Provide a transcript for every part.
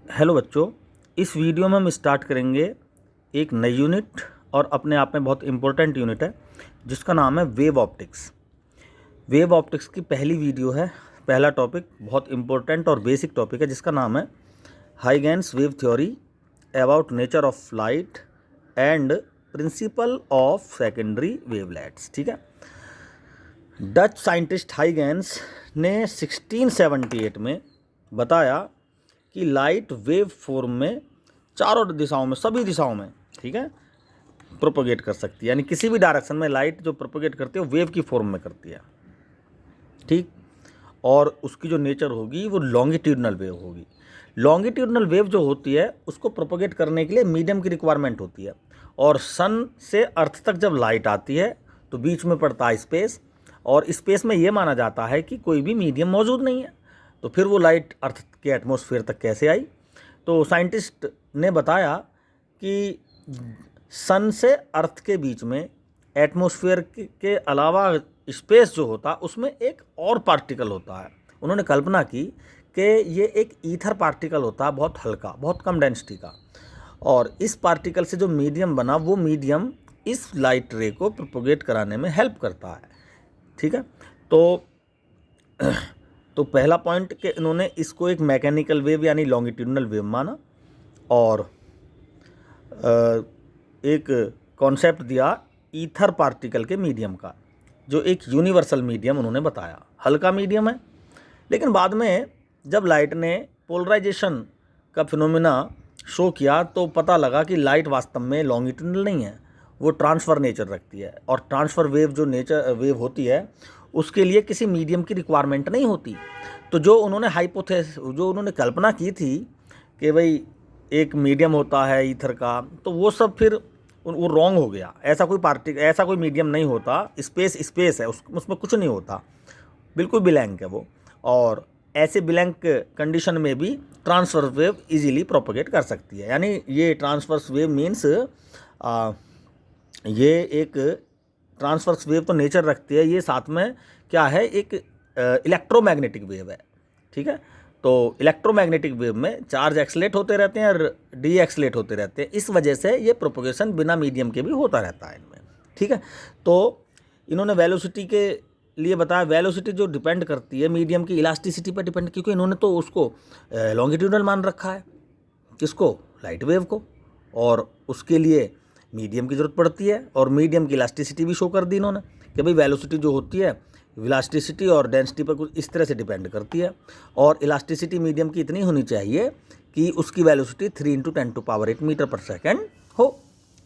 Hello बच्चों, इस video में हम स्टार्ट करेंगे एक नई यूनिट और अपने आप में बहुत इम्पोर्टेंट यूनिट है जिसका नाम है वेव ऑप्टिक्स। वेव ऑप्टिक्स की पहली वीडियो है। पहला टॉपिक बहुत इम्पोर्टेंट और बेसिक टॉपिक है जिसका नाम है Huygens wave theory about nature of light and principle of secondary wavelets. ठीक है। डच साइंटिस्ट हाइगेंस ने 1678 में बताया कि लाइट वेव फॉर्म में चारों दिशाओं में, सभी दिशाओं में, ठीक है, प्रोपोगेट कर सकती है। यानी किसी भी डायरेक्शन में लाइट जो प्रोपोगेट करती है वो वेव की फॉर्म में करती है। ठीक। और उसकी जो नेचर होगी वो लॉन्गिट्यूडनल वेव होगी। लॉन्गिट्यूडनल वेव जो होती है उसको प्रोपोगेट करने के लिए मीडियम की रिक्वायरमेंट होती है। और सन से अर्थ तक जब लाइट आती है तो बीच में पड़ता है स्पेस, और स्पेस में ये माना जाता है कि कोई भी मीडियम मौजूद नहीं है, तो फिर वो लाइट अर्थ के एटमॉस्फेयर तक कैसे आई। तो साइंटिस्ट ने बताया कि सन से अर्थ के बीच में एटमॉस्फेयर के अलावा स्पेस जो होता है उसमें एक और पार्टिकल होता है। उन्होंने कल्पना की कि ये एक ईथर पार्टिकल होता है, बहुत हल्का, बहुत कम डेंसिटी का, और इस पार्टिकल से जो मीडियम बना वो मीडियम इस लाइट रे को प्रोपोगेट कराने में हेल्प करता है। ठीक है। तो पहला पॉइंट कि इन्होंने इसको एक मैकेनिकल वेव यानी लॉन्गिट्यूडनल वेव माना, और एक कॉन्सेप्ट दिया ईथर पार्टिकल के मीडियम का, जो एक यूनिवर्सल मीडियम उन्होंने बताया। हल्का मीडियम है, लेकिन बाद में जब लाइट ने पोलराइजेशन का फिनोमिना शो किया तो पता लगा कि लाइट वास्तव में लॉन्गिट्यूडनल नहीं है, वो ट्रांसफ़र नेचर रखती है। और ट्रांसफ़र वेव जो नेचर वेव होती है उसके लिए किसी मीडियम की रिक्वायरमेंट नहीं होती। तो जो उन्होंने कल्पना की थी कि भाई एक मीडियम होता है ईथर का, तो वो सब फिर वो रॉन्ग हो गया। ऐसा कोई मीडियम नहीं होता। स्पेस है, उसमें कुछ नहीं होता, बिल्कुल ब्लैंक है वो। और ऐसे ब्लैंक कंडीशन में भी ट्रांसफर वेव इजीली प्रोपोगेट कर सकती है। यानी ये ट्रांसवर्स वेव मीन्स ये एक ट्रांसवर्स वेव तो नेचर रखती है, ये साथ में क्या है, एक इलेक्ट्रोमैग्नेटिक वेव है। ठीक है। तो इलेक्ट्रोमैग्नेटिक वेव में चार्ज एक्सलेट होते रहते हैं और डी एक्सलेट होते रहते हैं, इस वजह से ये प्रोपोगेशन बिना मीडियम के भी होता रहता है इनमें। ठीक है। तो इन्होंने वेलोसिटी के लिए बताया, वेलोसिटी जो डिपेंड करती है मीडियम की इलास्टिसिटी पर डिपेंड, क्योंकि इन्होंने तो उसको लॉन्गिट्यूडनल मान रखा है, किसको, लाइट वेव को, और उसके लिए मीडियम की ज़रूरत पड़ती है। और मीडियम की इलास्टिसिटी भी शो कर दी इन्होंने कि भाई वेलोसिटी जो होती है इलास्टिसिटी और डेंसिटी पर कुछ इस तरह से डिपेंड करती है, और इलास्टिसिटी मीडियम की इतनी होनी चाहिए कि उसकी वेलोसिटी 3 × 10⁸ मीटर पर सेकेंड हो।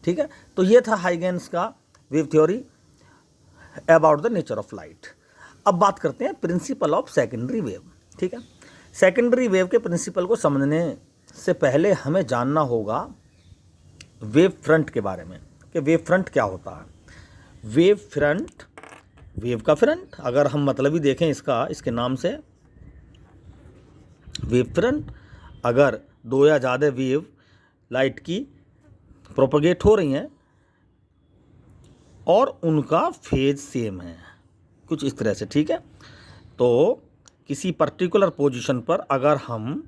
ठीक है। तो ये था हाइगेंस का wave theory about the nature of light. अब बात करते हैं प्रिंसिपल ऑफ सेकेंडरी वेव। ठीक है। सेकेंडरी वेव के प्रिंसिपल को समझने से पहले हमें जानना होगा वेव फ्रंट के बारे में कि वेव फ्रंट क्या होता है। वेव फ्रंट, वेव का फ्रंट, अगर हम मतलब ही देखें इसके नाम से, वेव फ्रंट, अगर दो या ज़्यादा वेव लाइट की प्रोपोगेट हो रही हैं और उनका फेज सेम है, कुछ इस तरह से। ठीक है। तो किसी पर्टिकुलर पोजीशन पर अगर हम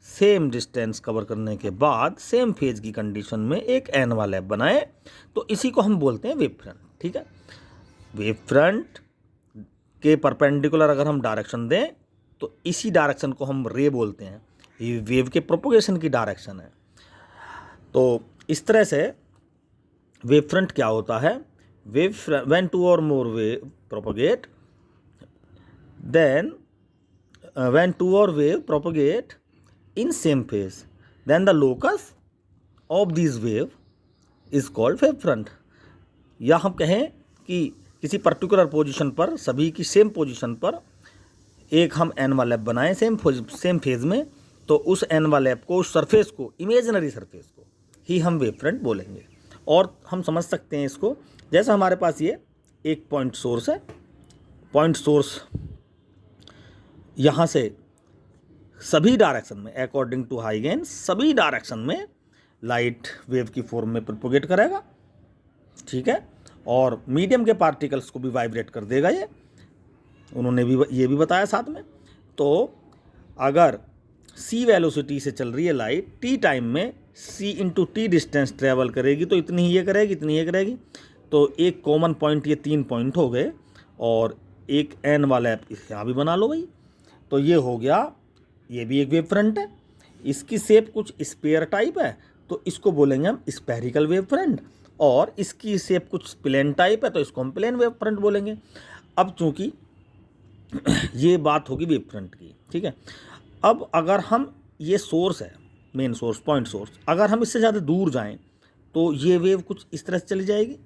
सेम डिस्टेंस कवर करने के बाद सेम फेज की कंडीशन में एक एनवलप बनाए तो इसी को हम बोलते हैं वेव फ्रंट। ठीक है। वेव फ्रंट के परपेंडिकुलर अगर हम डायरेक्शन दें तो इसी डायरेक्शन को हम रे बोलते हैं। ये वेव के प्रोपोगेशन की डायरेक्शन है। तो इस तरह से वेव फ्रंट क्या होता है, when two or more wave propagate, then when two or wave propagate in same phase, then the locus of these wave is called wave front। या हम कहें कि किसी पर्टिकुलर पोजीशन पर, सभी की सेम पोजीशन पर एक हम एनवलप बनाएं सेम फेज में, तो उस एनवलप को, उस सरफेस को, इमेजिनरी सरफेस को ही हम वेव फ्रंट बोलेंगे। और हम समझ सकते हैं इसको जैसा हमारे पास ये एक पॉइंट सोर्स है, पॉइंट सोर्स यहाँ से सभी डायरेक्शन में, अकॉर्डिंग टू हाइगेंस, सभी डायरेक्शन में लाइट वेव की फॉर्म में प्रोपोगेट करेगा। ठीक है। और मीडियम के पार्टिकल्स को भी वाइब्रेट कर देगा ये, उन्होंने भी ये भी बताया साथ में। तो अगर c वेलोसिटी से चल रही है लाइट, t टाइम में c into T distance travel करेगी, तो इतनी ही ये करेगी, इतनी ये करेगी। तो एक कॉमन पॉइंट, ये 3 पॉइंट हो गए, और एक n वाला यहाँ भी बना लो भाई। तो ये हो गया, ये भी एक वेव फ्रंट है, इसकी शेप कुछ स्पेयर टाइप है, तो इसको बोलेंगे हम स्पेरिकल वेव फ्रंट, और इसकी शेप कुछ प्लेन टाइप है, तो इसको हम प्लेन वेव फ्रंट बोलेंगे। अब चूंकि ये बात होगी वेव फ्रंट की, ठीक है। अब अगर हम, ये सोर्स है, मेन सोर्स, पॉइंट सोर्स, अगर हम इससे ज़्यादा दूर जाएं तो ये वेव कुछ इस तरह से चली जाएगी,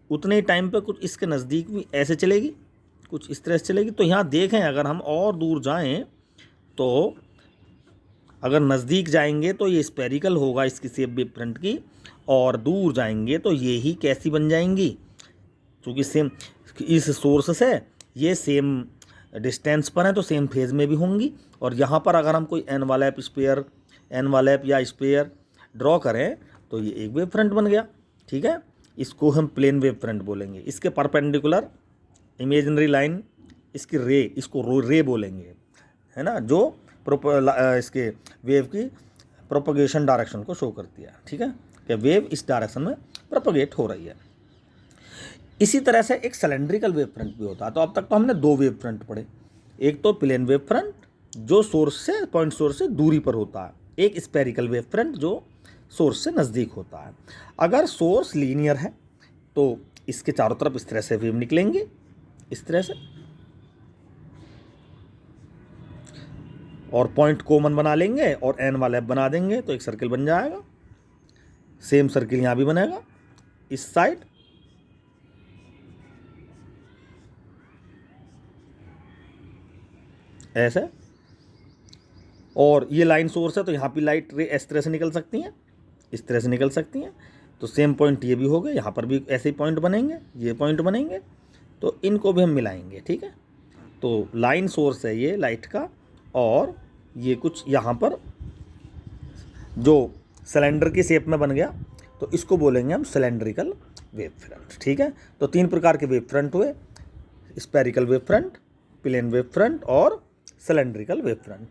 उतने टाइम पे कुछ इसके नज़दीक भी ऐसे चलेगी, कुछ इस तरह से चलेगी। तो यहाँ देखें, अगर हम और दूर जाएं तो अगर नज़दीक जाएंगे तो ये स्पेरिकल होगा इसकी शेप वेव फ्रंट की, और दूर जाएंगे तो ये ही कैसी बन जाएंगी, क्योंकि सेम इस सोर्स से ये सेम डिस्टेंस पर है तो सेम फेज में भी होंगी। और यहाँ पर अगर हम कोई एनवलप स्पेयर, एनवलप या स्पेयर ड्रॉ करें तो ये एक वेव फ्रंट बन गया, ठीक है। इसको हम प्लेन वेव फ्रंट बोलेंगे। इसके परपेंडिकुलर इमेजिनरी लाइन, इसकी रे, इसको रे बोलेंगे, है ना, जो इसके वेव की प्रोपगेशन डायरेक्शन को शो करती है, ठीक है, कि वेव इस डायरेक्शन में प्रोपगेट हो रही है। इसी तरह से एक सिलेंड्रिकल वेव फ्रंट भी होता है। तो अब तक तो हमने 2 वेव फ्रंट पढ़े, एक तो प्लेन वेव फ्रंट जो सोर्स से, पॉइंट सोर्स से दूरी पर होता है, एक स्पेरिकल वेव फ्रंट जो सोर्स से नज़दीक होता है। अगर सोर्स लीनियर है तो इसके चारों तरफ इस तरह से वेव निकलेंगे, इस तरह से, और पॉइंट कॉमन बना लेंगे और एनवलप बना देंगे तो एक सर्किल बन जाएगा। सेम सर्किल यहाँ भी बनेगा इस साइड, ऐसे, और ये लाइन सोर्स है तो यहाँ पे लाइट रे इस तरह से निकल सकती हैं, इस तरह से निकल सकती हैं। तो सेम पॉइंट ये भी हो गए, यहाँ पर भी ऐसे ही पॉइंट बनेंगे, ये पॉइंट बनेंगे, तो इनको भी हम मिलाएंगे, ठीक है। तो लाइन सोर्स है ये लाइट का, और ये कुछ यहाँ पर जो सिलेंडर की शेप में बन गया, तो इसको बोलेंगे हम सिलेंड्रिकल वेव फ्रंट, ठीक है। तो 3 प्रकार के वेव फ्रंट हुए, spherical wave front, plane wave front और सिलेंड्रिकल वेव फ्रंट।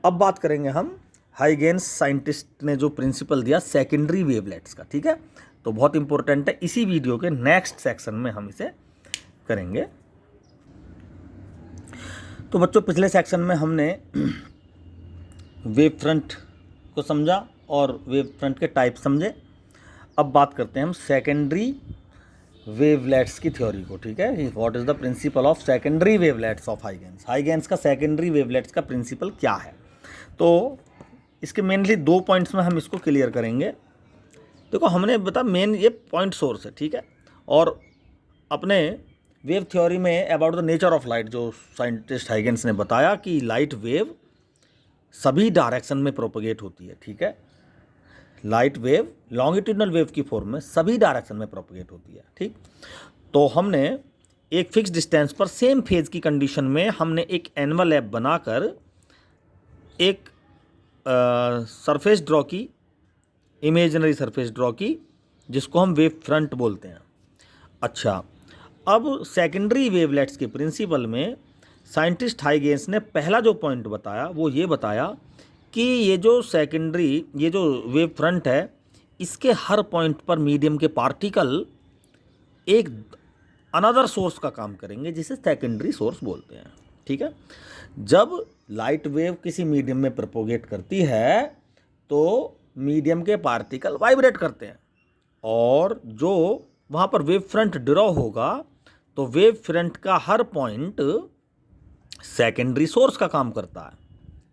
अब बात करेंगे हम हाइगेंस साइंटिस्ट ने जो प्रिंसिपल दिया सेकेंडरी वेवलेट्स का, ठीक है। तो बहुत इंपॉर्टेंट है, इसी वीडियो के नेक्स्ट सेक्शन में हम इसे करेंगे। तो बच्चों, पिछले सेक्शन में हमने वेव फ्रंट को समझा और वेव फ्रंट के टाइप समझे। अब बात करते हैं हम सेकेंडरी वेवलेट्स की थ्योरी को, ठीक है। What is the principle of secondary wavelets of Huygens. Huygens का सेकेंडरी वेवलेट्स का प्रिंसिपल क्या है। तो इसके मेनली 2 पॉइंट्स में हम इसको क्लियर करेंगे। देखो, हमने बता मेन ये पॉइंट सोर्स है, ठीक है, और अपने वेव थ्योरी में about the nature of light जो साइंटिस्ट हाइगेंस ने बताया कि लाइट वेव सभी डायरेक्शन में प्रोपगेट होती है, ठीक है। लाइट वेव लॉन्गिट्यूडनल वेव की फॉर्म में सभी डायरेक्शन में प्रोपगेट होती है, ठीक। तो हमने एक फिक्स डिस्टेंस पर सेम फेज की कंडीशन में हमने एक एनवलप बनाकर एक सरफेस ड्रॉ की, इमेजिनरी सरफेस ड्रॉ की, जिसको हम वेव फ्रंट बोलते हैं। अच्छा, अब सेकेंडरी वेवलेट्स के प्रिंसिपल में साइंटिस्ट हाइगेंस ने पहला जो पॉइंट बताया वो ये बताया कि ये जो सेकेंडरी, ये जो वेव फ्रंट है, इसके हर पॉइंट पर मीडियम के पार्टिकल एक अनदर सोर्स का काम करेंगे जिसे सेकेंडरी सोर्स बोलते हैं, ठीक है। जब लाइट वेव किसी मीडियम में प्रोपोगेट करती है तो मीडियम के पार्टिकल वाइब्रेट करते हैं, और जो वहाँ पर वेव फ्रंट ड्रॉ होगा तो वेव फ्रंट का हर पॉइंट सेकेंडरी सोर्स का काम करता है,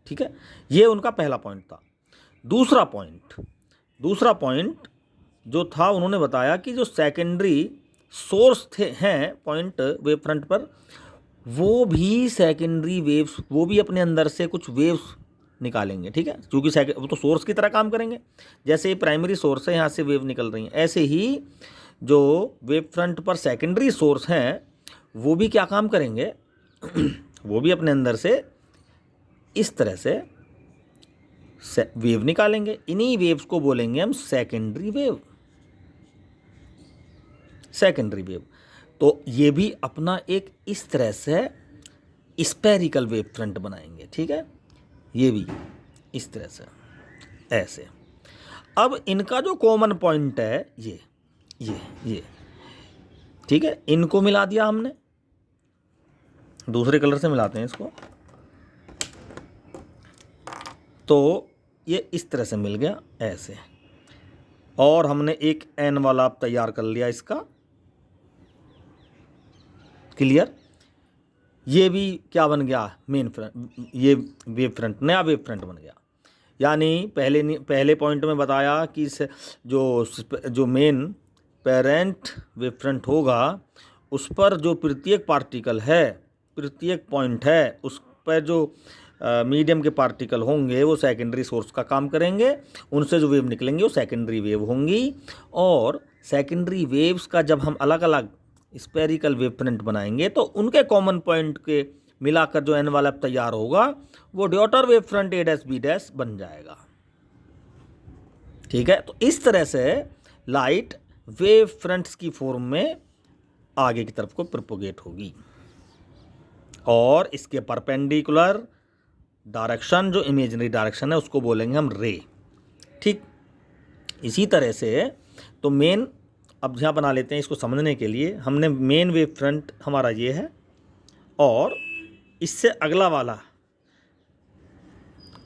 ठीक है। ये उनका पहला पॉइंट था। दूसरा पॉइंट जो था, उन्होंने बताया कि जो सेकेंडरी सोर्स हैं पॉइंट वेव फ्रंट पर, वो भी सेकेंडरी वेव्स, वो भी अपने अंदर से कुछ वेव्स निकालेंगे, ठीक है, क्योंकि वो तो सोर्स की तरह काम करेंगे। जैसे ये प्राइमरी सोर्स है, यहाँ से वेव निकल रही हैं, ऐसे ही जो वेव फ्रंट पर सेकेंडरी सोर्स हैं वो भी क्या काम करेंगे वो भी अपने अंदर से इस तरह से वेव निकालेंगे। इन्हीं वेव्स को बोलेंगे हम सेकेंडरी वेव। तो ये भी अपना एक इस तरह से स्पेरिकल वेव फ्रंट बनाएंगे, ठीक है। ये भी इस तरह से, ऐसे। अब इनका जो कॉमन पॉइंट है ये ठीक है, इनको मिला दिया हमने, दूसरे कलर से मिलाते हैं इसको, तो ये इस तरह से मिल गया ऐसे। और हमने एक एन वाला तैयार कर लिया इसका, क्लियर। ये भी क्या बन गया, मेन फ्रंट, ये वेव फ्रंट, नया वेव फ्रंट बन गया। यानी पहले पॉइंट में बताया कि जो मेन पेरेंट वेव फ्रंट होगा उस पर जो प्रत्येक पार्टिकल है, प्रत्येक पॉइंट है, उस पर जो मीडियम के पार्टिकल होंगे वो सेकेंडरी सोर्स का काम करेंगे, उनसे जो वेव निकलेंगे वो सेकेंडरी वेव होंगी। और सेकेंडरी वेव्स का जब हम अलग अलग स्पेरिकल वेव फ्रंट बनाएंगे तो उनके कॉमन पॉइंट के मिलाकर जो एनवलप तैयार होगा वो daughter wave front A dash B dash बन जाएगा। ठीक है, तो इस तरह से लाइट वेव फ्रंट्स की फॉर्म में आगे की तरफ को प्रोपोगेट होगी। और इसके परपेंडिकुलर डायरेक्शन, जो इमेजिनरी डायरेक्शन है, उसको बोलेंगे हम रे। ठीक, इसी तरह से तो मेन, अब यहाँ बना लेते हैं इसको समझने के लिए। हमने मेन वेव फ्रंट हमारा ये है, और इससे अगला वाला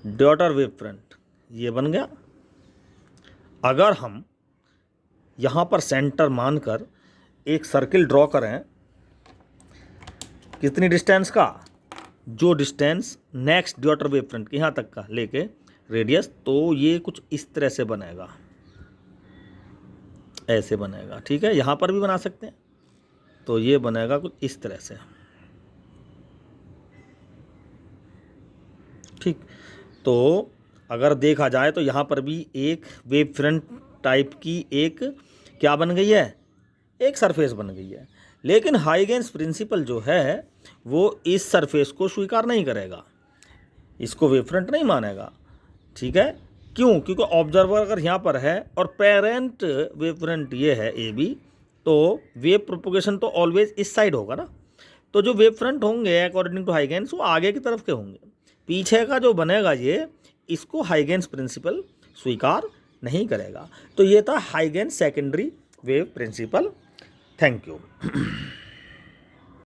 डॉटर वेव फ्रंट ये बन गया। अगर हम यहाँ पर सेंटर मानकर एक सर्किल ड्रॉ करें, कितनी डिस्टेंस का, जो distance next daughter wave front के यहाँ तक का लेके रेडियस, तो ये कुछ इस तरह से बनेगा, ऐसे बनेगा। ठीक है, यहाँ पर भी बना सकते हैं, तो ये बनेगा कुछ इस तरह से। ठीक, तो अगर देखा जाए तो यहाँ पर भी एक वेव फ्रंट टाइप की एक क्या बन गई है, एक सरफेस बन गई है। लेकिन हाइगेंस प्रिंसिपल जो है वो इस सरफेस को स्वीकार नहीं करेगा, इसको वेव फ्रंट नहीं मानेगा। ठीक है, क्यों? क्योंकि ऑब्जर्वर अगर यहाँ पर है और पेरेंट वेव फ्रंट ये है AB, तो वेव प्रोपोगेशन तो ऑलवेज इस साइड होगा ना। तो जो वेव फ्रंट होंगे अकॉर्डिंग टू हाइगेंस वो आगे की तरफ के होंगे, पीछे का जो बनेगा ये, इसको हाइगेंस प्रिंसिपल स्वीकार नहीं करेगा। तो ये था Huygens secondary wave principle. Thank you.